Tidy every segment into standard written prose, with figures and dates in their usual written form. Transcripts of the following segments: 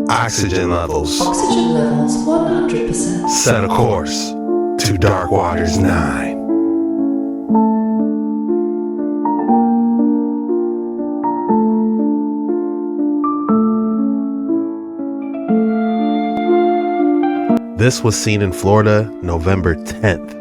Oxygen levels. Oxygen levels 100%. Set a course to Dark Waters 9. This was seen in Florida, November 10th.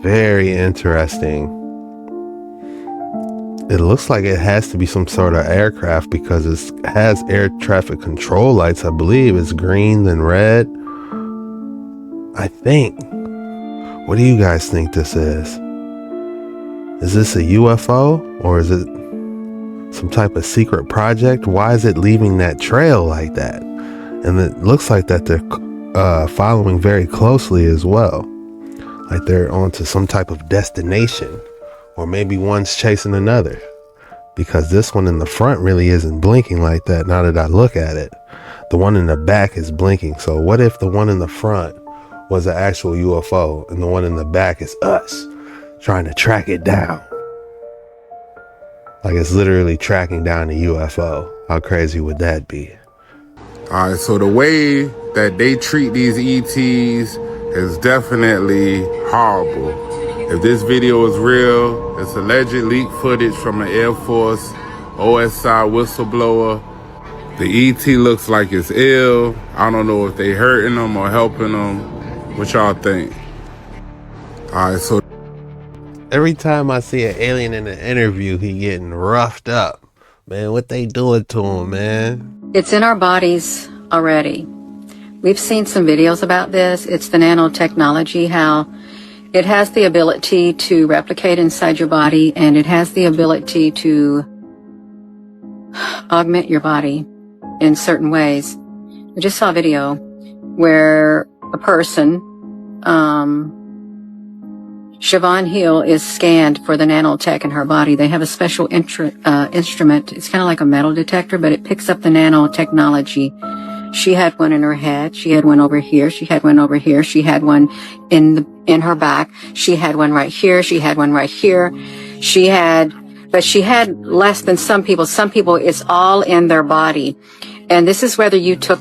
Very interesting. It looks like it has to be some sort of aircraft because it has air traffic control lights. I believe it's green and red. I think. What do you guys think this is? Is this a UFO or is it some type of secret project? Why is it leaving that trail like that? And it looks like that they're following very closely as well. Like they're onto some type of destination. Or maybe one's chasing another, because this one in the front really isn't blinking like that now that I look at it. The one in the back is blinking. So what if the one in the front was an actual UFO and the one in the back is us trying to track it down? Like it's literally tracking down a UFO. How crazy would that be? All right, so the way that they treat these ETs is definitely horrible. If this video is real, it's alleged leaked footage from an Air Force OSI whistleblower. The ET looks like it's ill. I don't know if they hurting them or helping them. What y'all think? All right, so every time I see an alien in an interview, he getting roughed up. Man, what they doing to him, man? It's in our bodies already. We've seen some videos about this. It's the nanotechnology, how it has the ability to replicate inside your body, and it has the ability to augment your body in certain ways. I just saw a video where a person, Siobhan Hill, is scanned for the nanotech in her body. They have a special instrument. It's kind of like a metal detector, but it picks up the nanotechnology. She had one in her head. She had one over here. She had one over here. She had one in her back. She had one right here. She had one right here. But she had less than some people. Some people, it's all in their body. And this is whether you took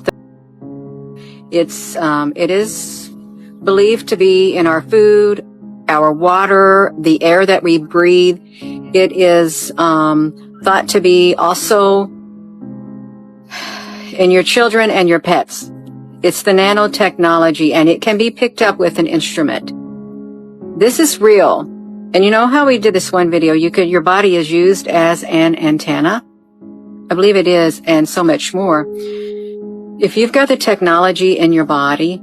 it is believed to be in our food, our water, the air that we breathe. It is, thought to be also in your children and your pets. It's the nanotechnology, and it can be picked up with an instrument. This is real. And you know how we did this one video? Your body is used as an antenna. I believe it is, and so much more. If you've got the technology in your body,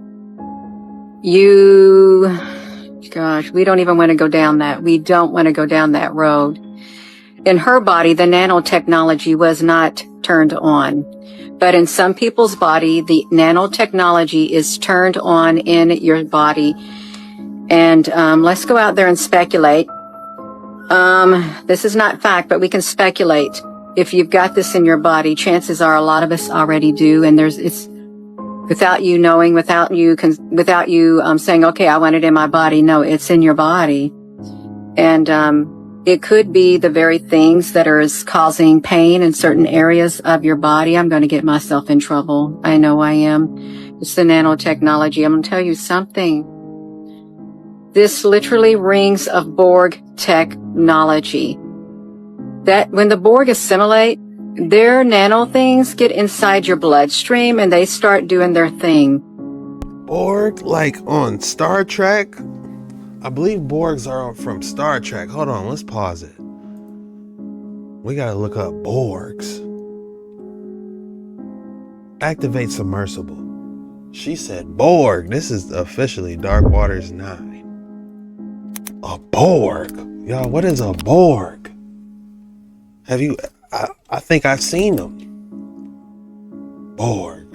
gosh, we don't even want to go down that. We don't want to go down that road. In her body, the nanotechnology was not turned on. But in some people's body, the nanotechnology is turned on in your body. And let's go out there and speculate. This is not fact, but we can speculate. If you've got this in your body, chances are a lot of us already do. And it's without you knowing, without you saying, okay, I want it in my body. No, it's in your body. And it could be the very things that are causing pain in certain areas of your body. I'm going to get myself in trouble. I know I am. It's the nanotechnology. I'm going to tell you something. This literally rings of Borg technology. That when the Borg assimilate, their nano things get inside your bloodstream and they start doing their thing. Borg, like on Star Trek? I believe Borgs are from Star Trek. Hold on, let's pause it. We gotta look up Borgs. Activate submersible. She said Borg. This is officially Dark Waters 9. A Borg. Y'all, what is a Borg? Have you... I think I've seen them. Borg.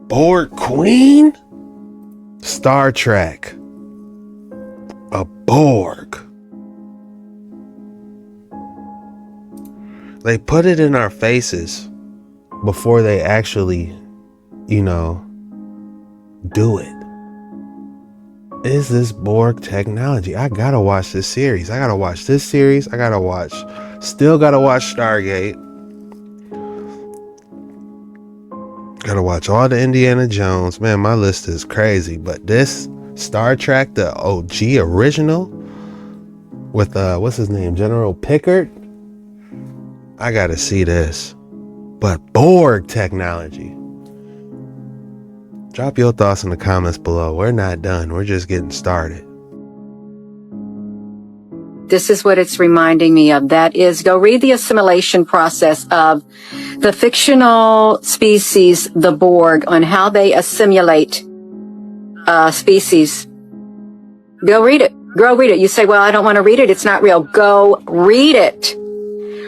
Borg Queen? Star Trek. A Borg. They put it in our faces before they actually, do it. Is this Borg technology? I gotta watch this series. Still gotta watch Stargate. Gotta watch all the Indiana Jones. Man, my list is crazy. But this Star Trek, the OG original, with what's his name, General Pickard, I gotta see this. But Borg technology. Drop your thoughts in the comments below. We're not done. We're just getting started. This is what it's reminding me of. That is, go read the assimilation process of the fictional species, the Borg, on how they assimilate species. Go read it. Go read it. You say, well, I don't want to read it. It's not real. Go read it.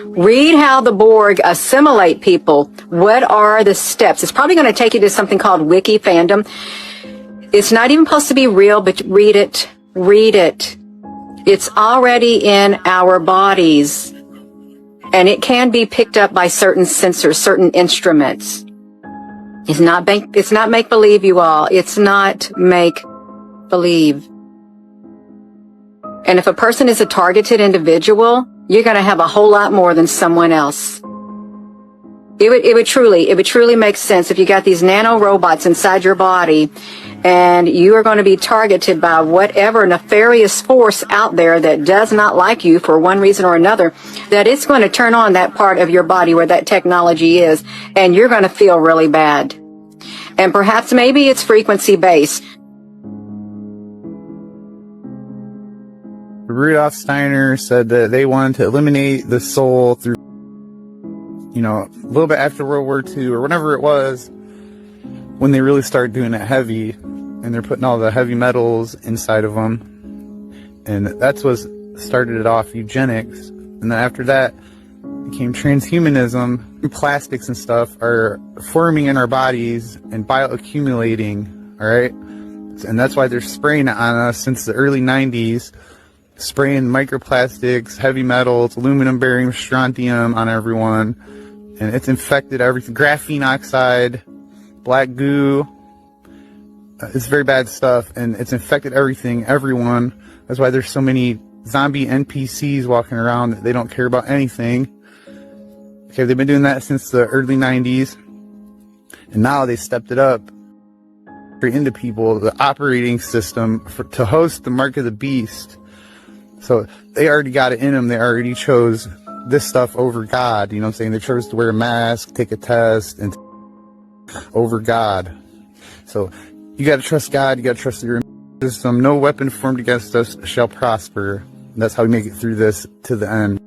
Read how the Borg assimilate people. What are the steps? It's probably going to take you to something called Wiki Fandom. It's not even supposed to be real, but read it. Read it. It's already in our bodies. And it can be picked up by certain sensors, certain instruments. It's not make-believe, you all. It's not make-believe. And if a person is a targeted individual, you're going to have a whole lot more than someone else. It would truly make sense if you got these nano robots inside your body and you are going to be targeted by whatever nefarious force out there that does not like you for one reason or another, that it's going to turn on that part of your body where that technology is, and you're going to feel really bad. And perhaps maybe it's frequency based. Rudolf Steiner said that they wanted to eliminate the soul through, a little bit after World War II or whenever it was, when they really started doing it heavy, and they're putting all the heavy metals inside of them. And that's what started it off, eugenics. And then after that became transhumanism. Plastics and stuff are forming in our bodies and bioaccumulating, all right? And that's why they're spraying it on us since the early 90s. Spraying microplastics, heavy metals, aluminum, barium, strontium on everyone, and it's infected everything. Graphene oxide, black goo, it's very bad stuff, and it's infected everyone. That's why there's so many zombie NPCs walking around that they don't care about anything. Okay, they've been doing that since the early 90s, and now they stepped it up into people, the operating system to host the mark of the beast. So they already got it in them. They already chose this stuff over God. You know what I'm saying? They chose to wear a mask, take a test, and over God. So you got to trust God. You got to trust your system. No weapon formed against us shall prosper. And that's how we make it through this to the end.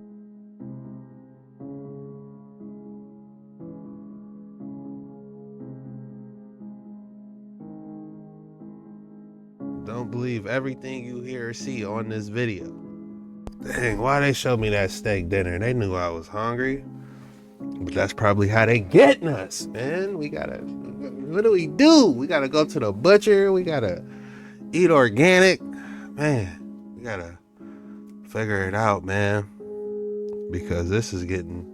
Don't believe everything you hear or see on this video. Dang, why they showed me that steak dinner? They knew I was hungry. But that's probably how they getting us, man. What do? We gotta go to the butcher. We gotta eat organic. Man, we gotta figure it out, man. Because this is getting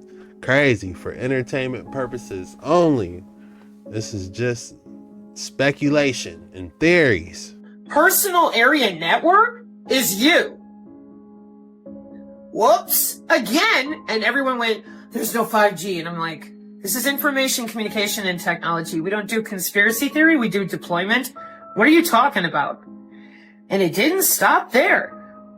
crazy for entertainment purposes only. This is just speculation and theories. Personal area network is you. Whoops, again. And everyone went, there's no 5G. And I'm like, this is information communication and technology. We don't do conspiracy theory. We do deployment. What are you talking about? And it didn't stop there.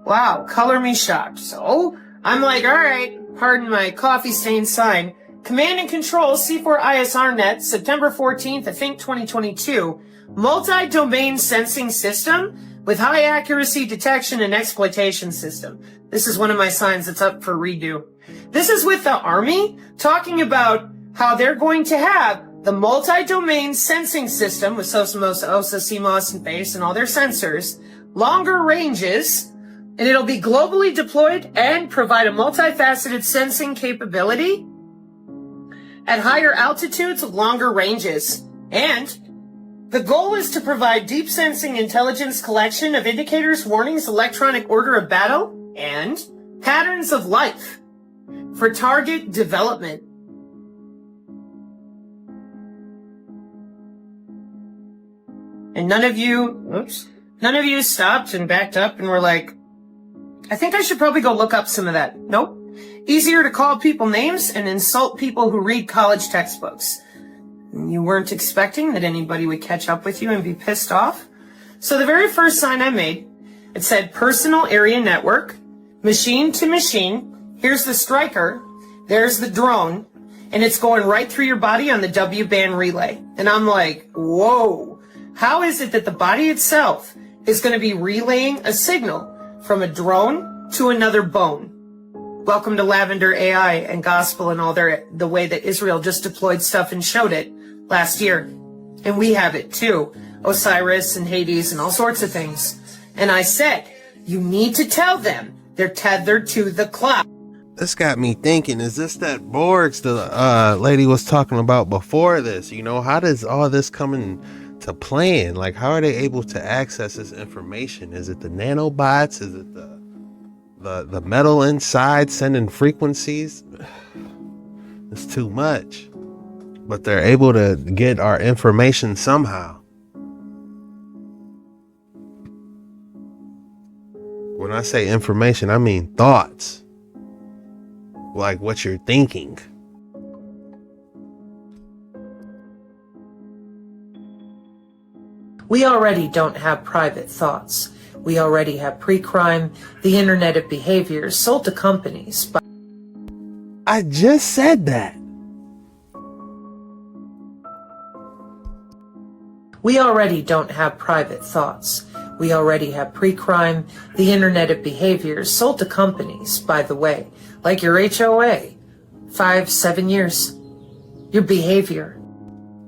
Wow, color me shocked. So I'm like, all right, pardon my coffee stained sign. Command and control C4 ISRnet, September 14th, I think 2022. Multi-domain sensing system with high accuracy detection and exploitation system. This is one of my signs that's up for redo. This is with the Army talking about how they're going to have the multi-domain sensing system with SOSMOS, OSA, CMOS, and base and all their sensors, longer ranges, and it'll be globally deployed and provide a multifaceted sensing capability at higher altitudes, longer ranges, and The goal is to provide deep sensing intelligence collection of indicators, warnings, electronic order of battle, and patterns of life for target development. And none of you stopped and backed up and were like, I think I should probably go look up some of that. Nope. Easier to call people names and insult people who read college textbooks. You weren't expecting that anybody would catch up with you and be pissed off. So the very first sign I made, it said personal area network, machine to machine. Here's the striker. There's the drone. And it's going right through your body on the W-band relay. And I'm like, whoa, how is it that the body itself is going to be relaying a signal from a drone to another bone? Welcome to Lavender AI and Gospel and all the way that Israel just deployed stuff and showed it last year. And we have it too. Osiris and Hades and all sorts of things. And I said, you need to tell them they're tethered to the cloud. This got me thinking, is this that Borgs the lady was talking about before this? You know, how does all this come into plan? Like, how are they able to access this information? Is it the nanobots? Is it the metal inside sending frequencies? It's too much. But they're able to get our information somehow. When I say information, I mean thoughts. Like what you're thinking. We already don't have private thoughts. We already have pre-crime, the internet of behaviors sold to companies. I just said that. We already don't have private thoughts. We already have pre-crime, the internet of behaviors sold to companies, by the way, like your HOA, 5-7 years. Your behavior.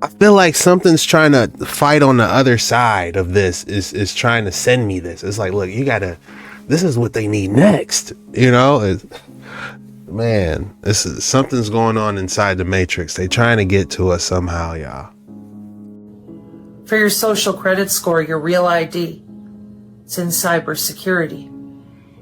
I feel like something's trying to fight on the other side of this, is trying to send me this. It's like, look, this is what they need next. You know, man, something's going on inside the Matrix. They trying to get to us somehow, y'all. For your social credit score, your real ID. It's in cybersecurity.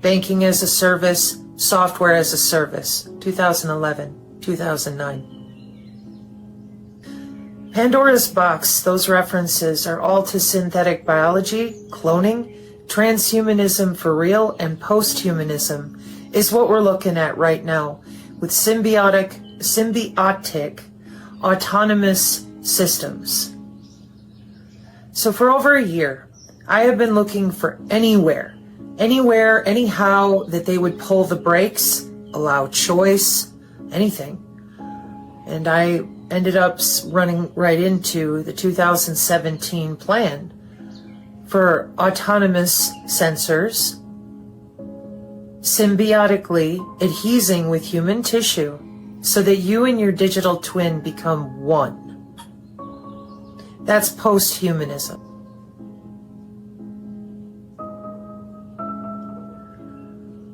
Banking as a service, software as a service. 2011, 2009. Pandora's box, those references are all to synthetic biology, cloning, transhumanism for real, and posthumanism is what we're looking at right now with symbiotic, autonomous systems. So for over a year, I have been looking for anywhere, anyhow that they would pull the brakes, allow choice, anything. And I ended up running right into the 2017 plan for autonomous sensors symbiotically adhesing with human tissue so that you and your digital twin become one. That's posthumanism.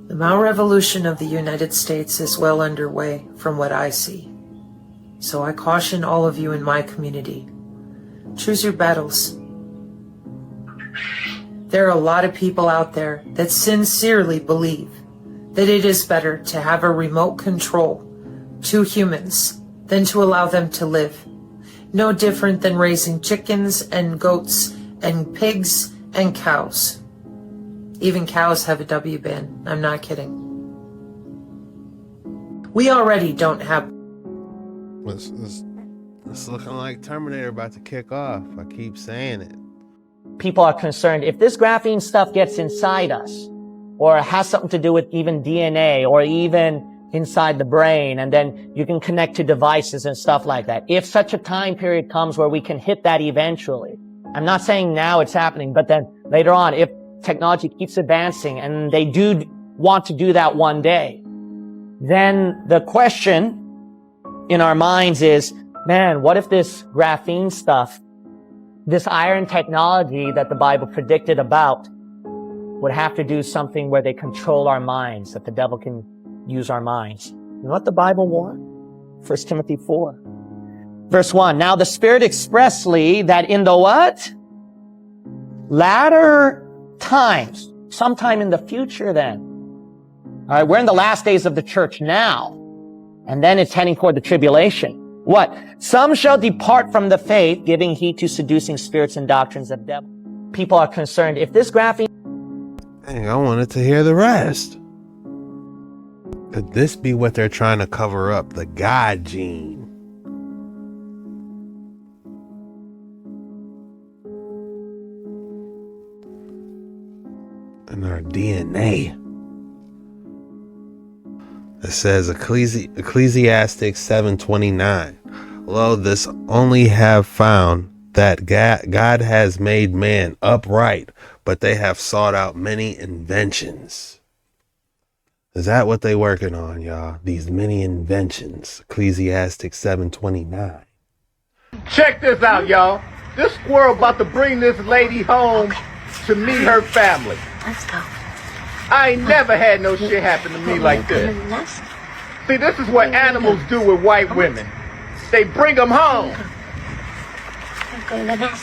The malrevolution of the United States is well underway from what I see. So I caution all of you in my community. Choose your battles. There are a lot of people out there that sincerely believe that it is better to have a remote control to humans than to allow them to live. No different than raising chickens and goats and pigs and cows. Even cows have a W-band. I'm not kidding. We already don't have... It's looking like Terminator about to kick off. I keep saying it. People are concerned if this graphene stuff gets inside us, or has something to do with even DNA, or even inside the brain, and then you can connect to devices and stuff like that. If such a time period comes where we can hit that eventually, I'm not saying now it's happening, but then later on, if technology keeps advancing and they do want to do that one day, then the question in our minds is, man, what if this graphene stuff, this iron technology that the Bible predicted about, would have to do something where they control our minds, that the devil can use our minds? You know what the Bible warned? 1 Timothy 4. Verse 1, now the Spirit expressly that in the what? Latter times, sometime in the future then. All right, we're in the last days of the church now. And then it's heading toward the tribulation. What? Some shall depart from the faith, giving heed to seducing spirits and doctrines of devil. People are concerned, if this graphene... Dang, I wanted to hear the rest. Could this be what they're trying to cover up? The God gene. In our DNA. It says Ecclesiastes 7:29. Lo, this only have found that God has made man upright, but they have sought out many inventions. Is that what they working on, y'all? These many inventions. Ecclesiastes 7:29. Check this out, y'all. This squirrel about to bring this lady home to meet her family. Let's go. I ain't never had no shit happen to me like this. See, this is what animals do with white women. They bring them home.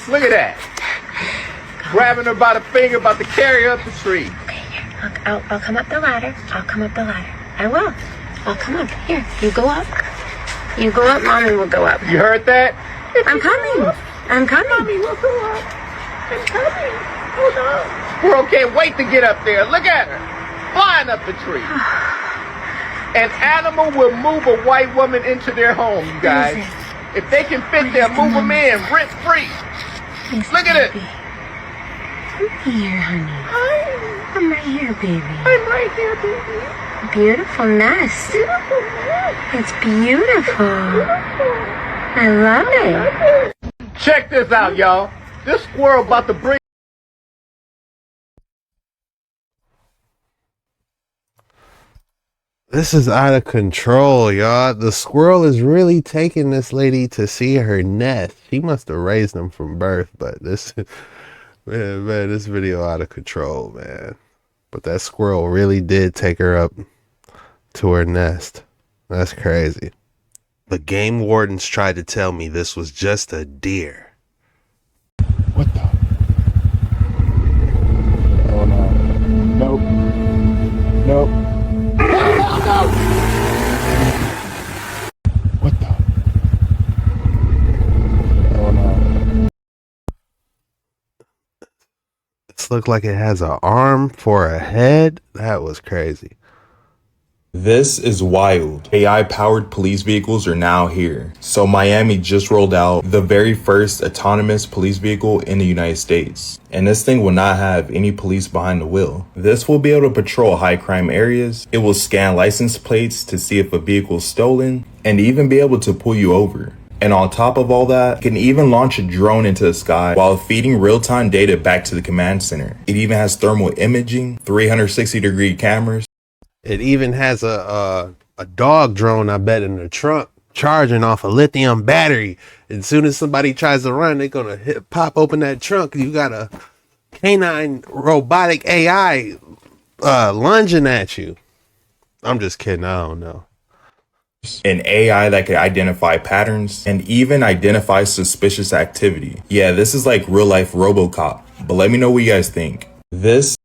Look at that. Grabbing her by the finger, about to carry her up the tree. Okay, here. I'll come up the ladder. I'll come up the ladder. I will. I'll come up. Here, you go up. You go up, Mommy will go up. You heard that? I'm coming. I'm coming. Mommy will go up. I'm coming. Hold on. Girl can't wait to get up there. Look at her. Flying up the tree. An animal will move a white woman into their home, you guys. If they can fit there, move them in rent free. Look at it. Come here, honey. Hi. I'm right here, baby. I'm right here, baby. Beautiful nest. Beautiful nest. It's beautiful. Beautiful. I love it. Check this out, y'all. This squirrel about to bring... This is out of control, y'all. The squirrel is really taking this lady to see her nest. She must have raised them from birth, but this, man, this video out of control, man. But that squirrel really did take her up to her nest. That's crazy. The game wardens tried to tell me this was just a deer. What the? Oh no. Nope. Nope. No! What the? Oh no. This looked like it has an arm for a head. That was crazy. This is wild. AI-powered police vehicles are now here. So Miami just rolled out the very first autonomous police vehicle in the United States. And this thing will not have any police behind the wheel. This will be able to patrol high crime areas. It will scan license plates to see if a vehicle is stolen and even be able to pull you over. And on top of all that, it can even launch a drone into the sky while feeding real-time data back to the command center. It even has thermal imaging, 360-degree cameras. It even has a dog drone, I bet, in the trunk, charging off a lithium battery. As soon as somebody tries to run, they're gonna pop open that trunk. You got a canine robotic AI lunging at you. I'm just kidding. I don't know. An AI that could identify patterns and even identify suspicious activity. Yeah, this is like real life RoboCop. But let me know what you guys think. This.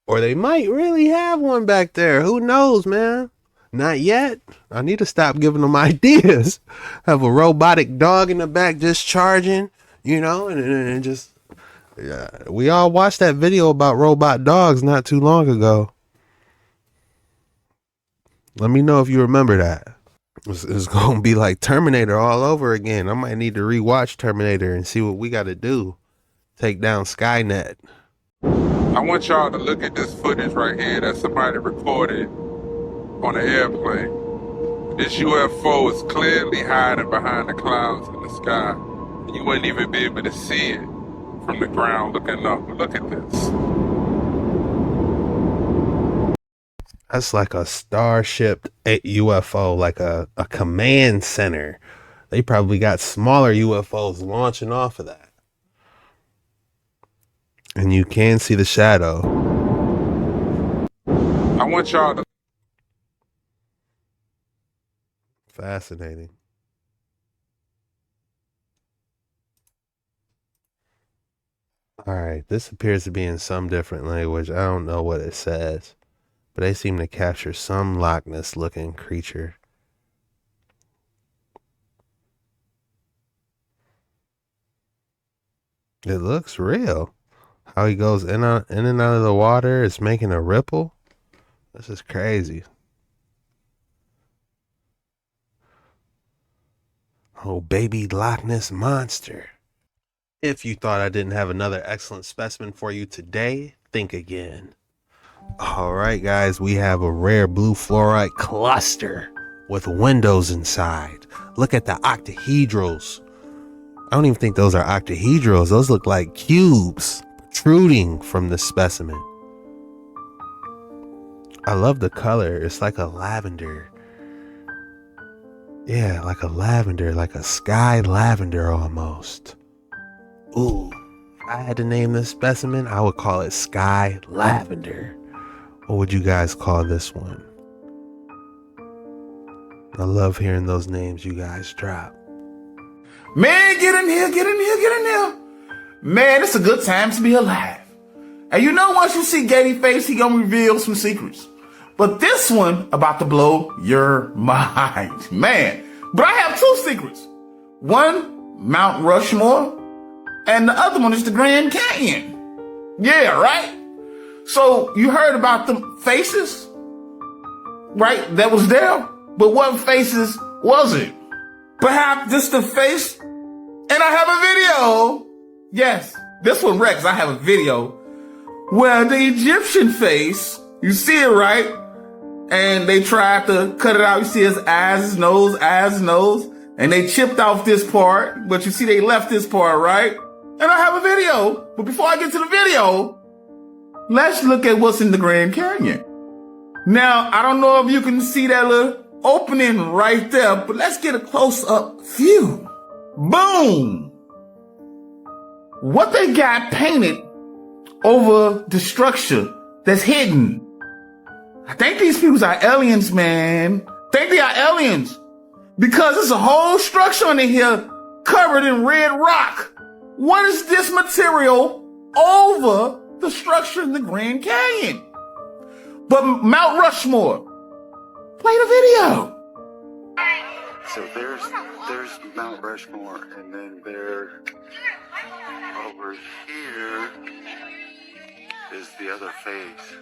Or they might really have one back there. Who knows, man? Not yet. I need to stop giving them ideas. Have a robotic dog in the back just charging, you know, and just... Yeah. We all watched that video about robot dogs not too long ago. Let me know if you remember that. It's going to be like Terminator all over again. I might need to rewatch Terminator and see what we got to do. Take down Skynet. I want y'all to look at this footage right here that somebody recorded on an airplane. This UFO is clearly hiding behind the clouds in the sky. You wouldn't even be able to see it from the ground looking up. Look at this. That's like a starship UFO, like a command center. They probably got smaller UFOs launching off of that. And you can see the shadow. I want y'all to... Fascinating. All right, this appears to be in some different language. I don't know what it says, but they seem to capture some Loch Ness looking creature. It looks real. How he goes in and out of the water is making a ripple. This is crazy. Oh, baby Loch Ness monster. If you thought I didn't have another excellent specimen for you today, think again. All right, guys, we have a rare blue fluorite cluster with windows inside. Look at the octahedrals. I don't even think those are octahedrals. Those look like cubes protruding from the specimen. I love the color. It's like a lavender. Yeah, like a lavender, like a sky lavender almost. Ooh, if I had to name this specimen, I would call it sky lavender. What would you guys call this one? I love hearing those names you guys drop. Man, get in here, get in here, get in here. Man, it's a good time to be alive. And you know, once you see Getty face, he gonna reveal some secrets. But this one about to blow your mind, man. But I have two secrets. One, Mount Rushmore, and the other one is the Grand Canyon. Yeah, right? So you heard about the faces, right? That was there. But what faces was it? Perhaps just the face. And I have a video. Yes, this one, Rex, I have a video where the Egyptian face, you see it, right? And they tried to cut it out. You see his eyes, his nose, and they chipped off this part. But you see they left this part, right? And I have a video. But before I get to the video, let's look at what's in the Grand Canyon. Now, I don't know if you can see that little opening right there, but let's get a close-up view. Boom! What they got painted over the structure that's hidden. I think these people are aliens, man. I think they are aliens. Because there's a whole structure under here covered in red rock. What is this material over the structure in the Grand Canyon? But Mount Rushmore, play the video. So there's Mount Rushmore, and then there, over here, is the other face.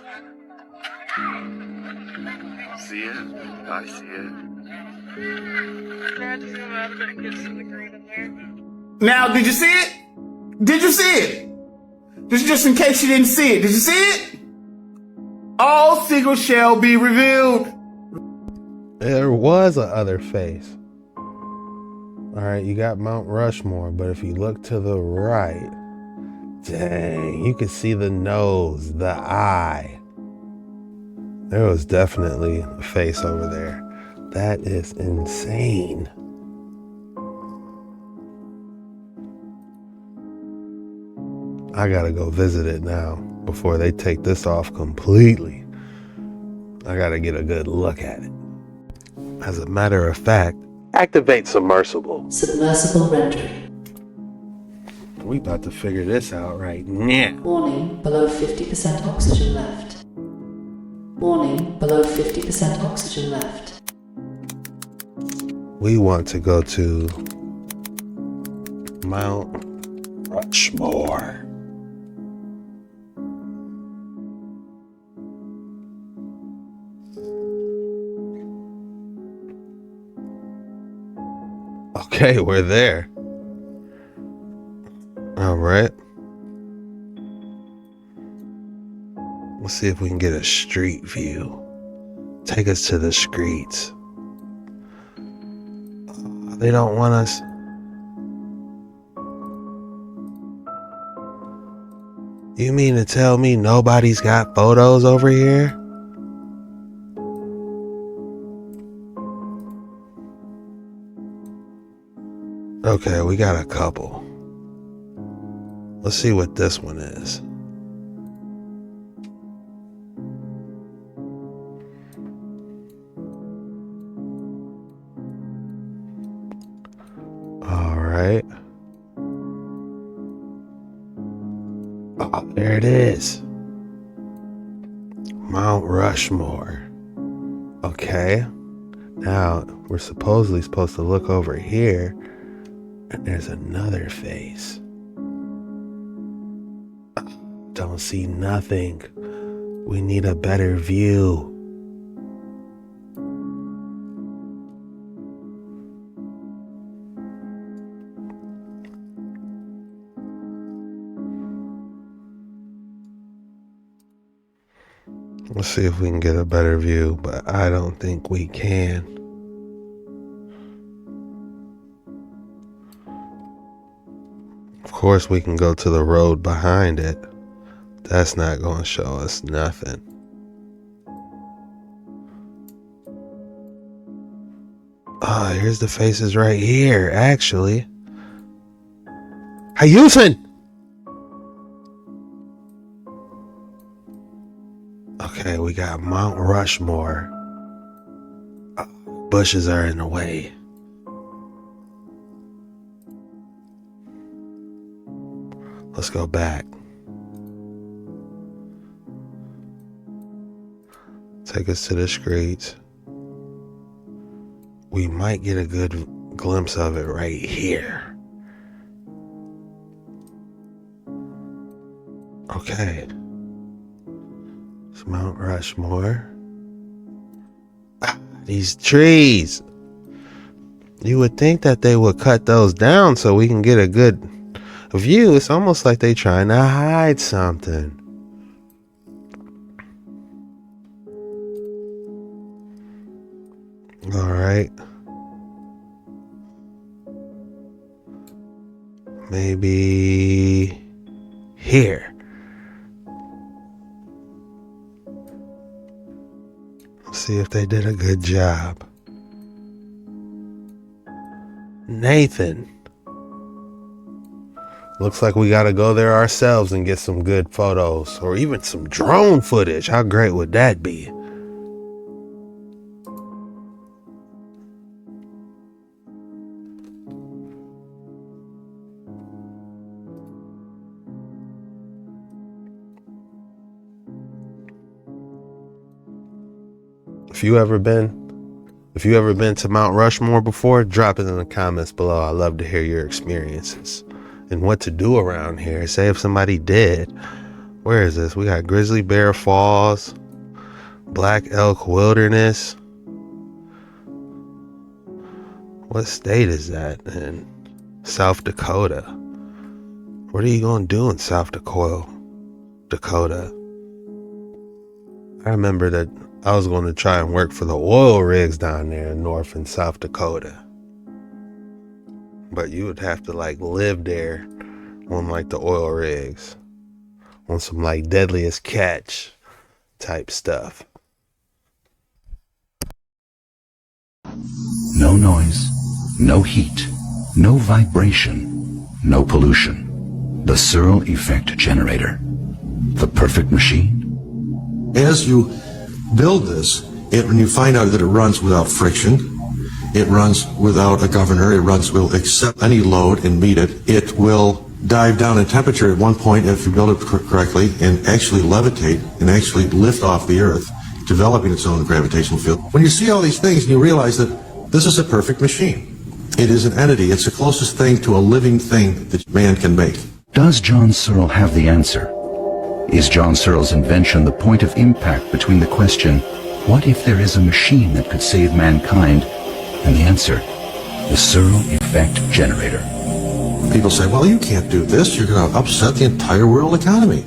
See it? I see it. Now, did you see it? Did you see it? Just in case you didn't see it. Did you see it? All secrets shall be revealed. There was a other face. All right, you got Mount Rushmore, but if you look to the right, dang, you can see the nose, the eye. There was definitely a face over there. That is insane. I gotta go visit it now before they take this off completely. I gotta get a good look at it. As a matter of fact, activate submersible. Submersible rendering. We about to figure this out right now. Warning, below 50% oxygen left. Warning, below 50% oxygen left. We want to go to Mount Rushmore. Okay, we're there. All right. Let's see if we can get a street view. Take us to the streets. They don't want us. You mean to tell me nobody's got photos over here? Okay, we got a couple. Let's see what this one is. All right. Oh, there it is. Mount Rushmore. Okay. Now, we're supposedly supposed to look over here, and there's another face. Don't see nothing. We need a better view. Let's see if we can get a better view, but I don't think we can. Of course, we can go to the road behind it. That's not going to show us nothing. Oh, here's the faces right here, actually. Hayusin! Okay, we got Mount Rushmore. Bushes are in the way. Let's go back. Take us to the streets. We might get a good glimpse of it right here. Okay. It's Mount Rushmore. These trees. You would think that they would cut those down so we can get a good view. It's almost like they're trying to hide something. All right. Maybe here. Let's see if they did a good job. Nathan. Looks like we gotta go there ourselves and get some good photos, or even some drone footage. How great would that be? If you ever been to Mount Rushmore before, drop it in the comments below. I'd love to hear your experiences and what to do around here. Say if somebody did. Where is this? We got Grizzly Bear Falls, Black Elk Wilderness. What state is that in? South Dakota. What are you gonna do in South Dakota? I remember that I was going to try and work for the oil rigs down there in North and South Dakota. But you would have to like live there on like the oil rigs. On some like Deadliest Catch type stuff. No noise, no heat, no vibration, no pollution. The Searl Effect generator. The perfect machine. As you build this, when you find out that it runs without friction, it runs without a governor, will accept any load and meet it. It will dive down in temperature at one point if you build it correctly and actually levitate and actually lift off the earth, developing its own gravitational field. When you see all these things, you realize that this is a perfect machine. It is an entity. It's the closest thing to a living thing that man can make. Does John Searl have the answer? Is John Searl's invention the point of impact between the question, what if there is a machine that could save mankind, and the answer, the Searl Effect generator? People say, well, you can't do this. You're going to upset the entire world economy.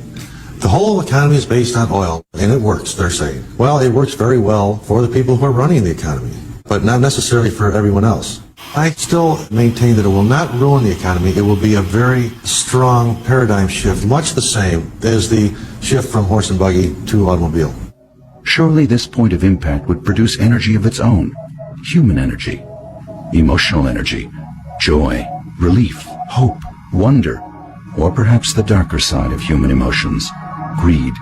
The whole economy is based on oil, and it works, they're saying. Well, it works very well for the people who are running the economy, but not necessarily for everyone else. I still maintain that it will not ruin the economy. It will be a very strong paradigm shift, much the same as the shift from horse and buggy to automobile. Surely this point of impact would produce energy of its own. Human energy, emotional energy, joy, relief, hope, wonder, or perhaps the darker side of human emotions, greed,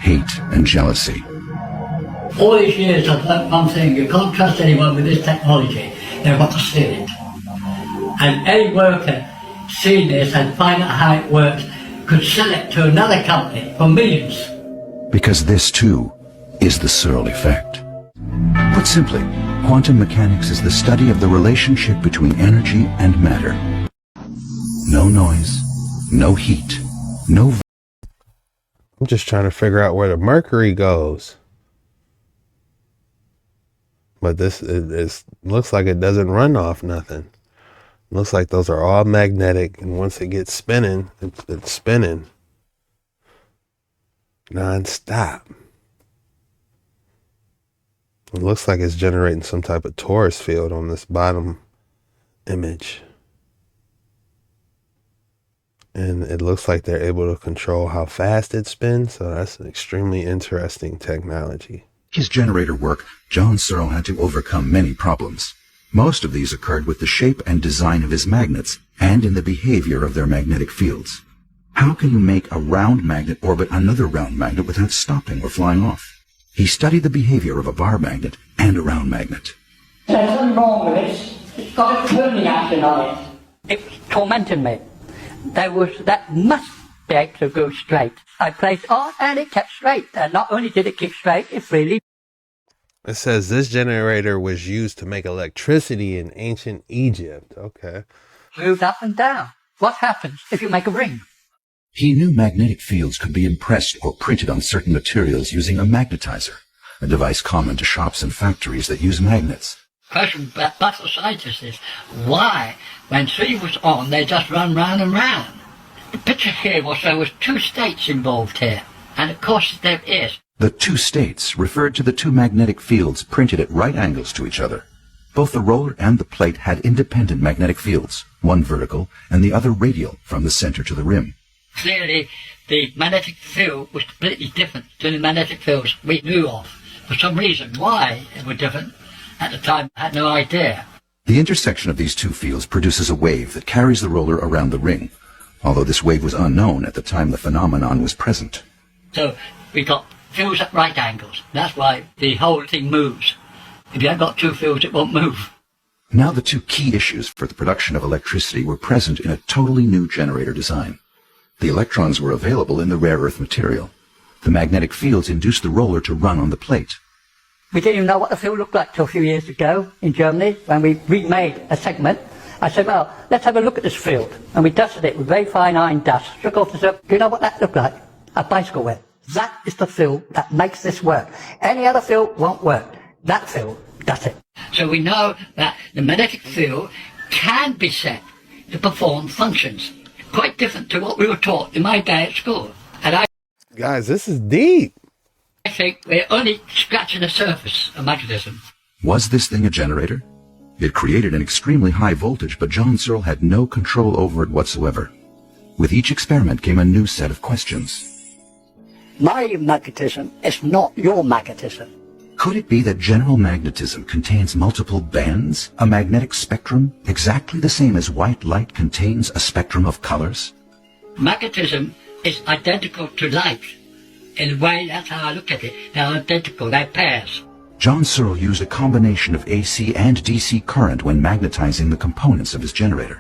hate, and jealousy. All these years I've learned one thing: you can't trust anyone with this technology. They've got to steal it. And any worker seeing this and find out how it works could sell it to another company for millions. Because this, too, is the Searl Effect. Put simply, quantum mechanics is the study of the relationship between energy and matter. No noise, no heat, no... I'm just trying to figure out where the mercury goes. But this looks like it doesn't run off nothing. Looks like those are all magnetic, and once it gets spinning, it's spinning non-stop. It looks like it's generating some type of torus field on this bottom image. And it looks like they're able to control how fast it spins, so that's an extremely interesting technology. His generator work, John Searl had to overcome many problems. Most of these occurred with the shape and design of his magnets and in the behavior of their magnetic fields. How can you make a round magnet orbit another round magnet without stopping or flying off? He studied the behavior of a bar magnet and a round magnet. There's something wrong with this. It's got a turning action on it. It was tormenting me. That must be able to go straight. I placed on and it kept straight. And not only did it keep straight, it freely... It says this generator was used to make electricity in ancient Egypt. Okay. moved up and down. What happens if you make a ring? He knew magnetic fields could be impressed or printed on certain materials using a magnetizer, a device common to shops and factories that use magnets. Question that baffles scientists is why, when 3 was on, they just run round and round. The picture here was there was 2 states involved here, and of course there is. The 2 states referred to the 2 magnetic fields printed at right angles to each other. Both the roller and the plate had independent magnetic fields, one vertical and the other radial from the center to the rim. Clearly, the magnetic field was completely different to the magnetic fields we knew of. For some reason, why it was different, at the time I had no idea. The intersection of these 2 fields produces a wave that carries the roller around the ring, although this wave was unknown at the time the phenomenon was present. So we got fields at right angles. That's why the whole thing moves. If you haven't got 2 fields, it won't move. Now the 2 key issues for the production of electricity were present in a totally new generator design. The electrons were available in the rare earth material. The magnetic fields induced the roller to run on the plate. We didn't even know what the field looked like till a few years ago in Germany when we remade a segment. I said, well, let's have a look at this field. And we dusted it with very fine iron dust. Took off the do you know what that looked like? A bicycle whip. That is the field that makes this work. Any other field won't work. That field does it. So we know that the magnetic field can be set to perform functions quite different to what we were taught in my day at school. And guys, this is deep. I think we're only scratching the surface of magnetism. Was this thing a generator? It created an extremely high voltage, but John Searl had no control over it whatsoever. With each experiment came a new set of questions. My magnetism is not your magnetism. Could it be that general magnetism contains multiple bands, a magnetic spectrum, exactly the same as white light contains a spectrum of colors? Magnetism is identical to light. In a way, that's how I look at it. They're identical, they're pairs. John Searl used a combination of AC and DC current when magnetizing the components of his generator.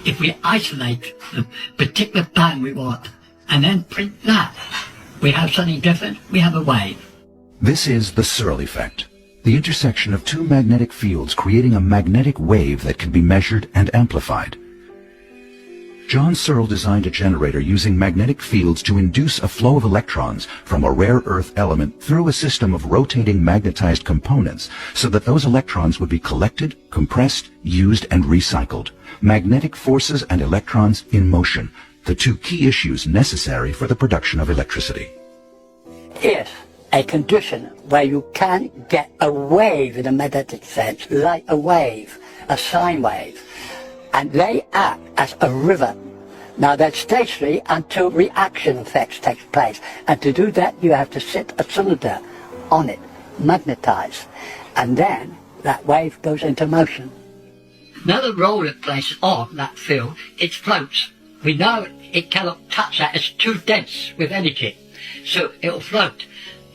If we isolate the particular band we want, and then print that, we have something different, we have a wave. This is the Searl Effect, the intersection of 2 magnetic fields creating a magnetic wave that can be measured and amplified. John Searl designed a generator using magnetic fields to induce a flow of electrons from a rare earth element through a system of rotating magnetized components so that those electrons would be collected, compressed, used, and recycled. Magnetic forces and electrons in motion, the 2 key issues necessary for the production of electricity. If a condition where you can get a wave in a magnetic sense, like a wave, a sine wave, and they act as a river. Now they're stationary until reaction effects take place, and to do that you have to sit a cylinder on it, magnetize, and then that wave goes into motion. Now the roller places on that field, it floats. We know it cannot touch that, it's too dense with energy, so it'll float.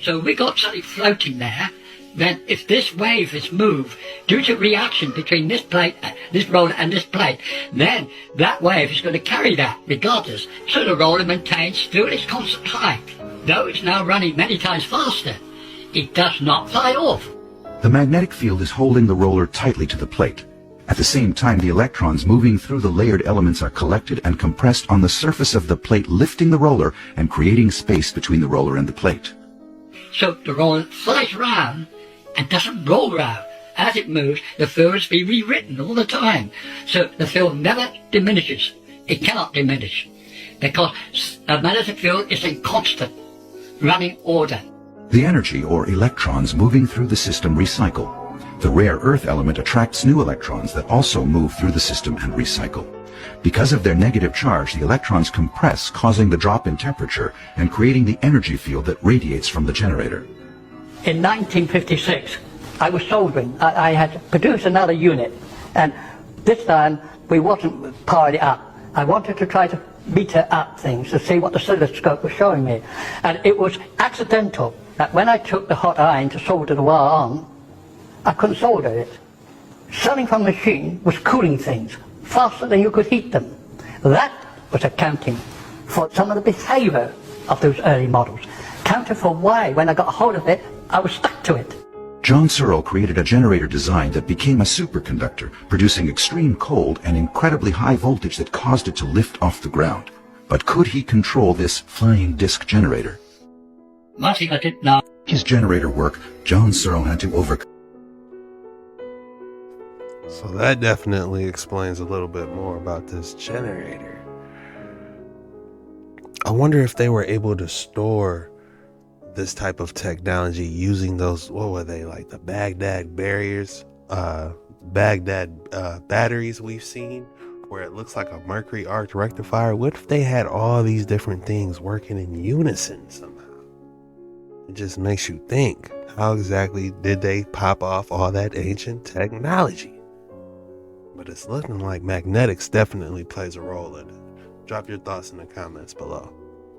So we got something floating there, then if this wave is moved due to reaction between this plate, this roller and this plate, then that wave is going to carry that regardless. So the roller maintains still its constant height. Though it's now running many times faster, it does not fly off. The magnetic field is holding the roller tightly to the plate. At the same time, the electrons moving through the layered elements are collected and compressed on the surface of the plate, lifting the roller and creating space between the roller and the plate. So the roller flies round and doesn't roll round. As it moves, the field is being rewritten all the time. So the field never diminishes. It cannot diminish because a magnetic field is in constant running order. The energy, or electrons, moving through the system recycle. The rare earth element attracts new electrons that also move through the system and recycle. Because of their negative charge, the electrons compress, causing the drop in temperature and creating the energy field that radiates from the generator. In 1956, I was soldering. I had produced another unit, and this time we wasn't powered up. I wanted to try to meter up things to see what the oscilloscope was showing me. And it was accidental that when I took the hot iron to solder the wire on, I couldn't solder it. Something from the machine was cooling things faster than you could heat them. That was accounting for some of the behavior of those early models. Counting for why, when I got hold of it, I was stuck to it. John Searl created a generator design that became a superconductor, producing extreme cold and incredibly high voltage that caused it to lift off the ground. But could he control this flying disc generator? Once he got it now. His generator work, John Searl had to overcome. So that definitely explains a little bit more about this generator. I wonder if they were able to store this type of technology using those, what were they, like the Baghdad barriers, batteries we've seen, where it looks like a mercury arc rectifier. What if they had all these different things working in unison somehow? It just makes you think, how exactly did they pop off all that ancient technology? But it's looking like magnetics definitely plays a role in it. Drop your thoughts in the comments below.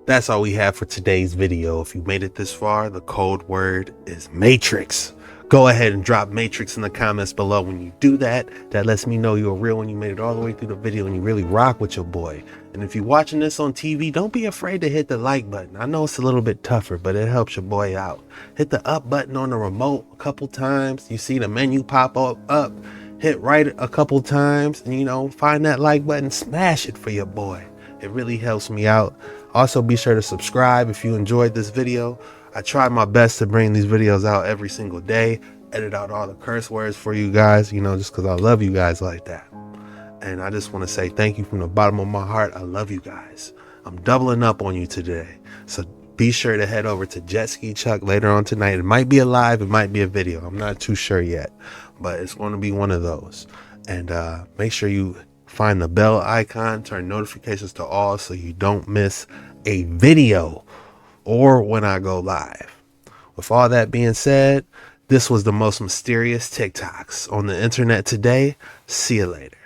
That's all we have for today's video. If you made it this far, the code word is Matrix. Go ahead and drop Matrix in the comments below. When you do that, that lets me know you're real when you made it all the way through the video and you really rock with your boy. And if you're watching this on TV, don't be afraid to hit the like button. I know it's a little bit tougher, but it helps your boy out. Hit the up button on the remote a couple times. You see the menu pop up. Hit right a couple times and, you know, find that like button, smash it for your boy. It really helps me out. Also, be sure to subscribe if you enjoyed this video. I try my best to bring these videos out every single day, edit out all the curse words for you guys, you know, just because I love you guys like that. And I just want to say thank you from the bottom of my heart. I love you guys. I'm doubling up on you today. So be sure to head over to Jet Ski Chuck later on tonight. It might be a live, it might be a video. I'm not too sure yet, but it's going to be one of those. And make sure you find the bell icon, turn notifications to all so you don't miss a video or when I go live. With all that being said, this was the most mysterious TikToks on the internet today. See you later.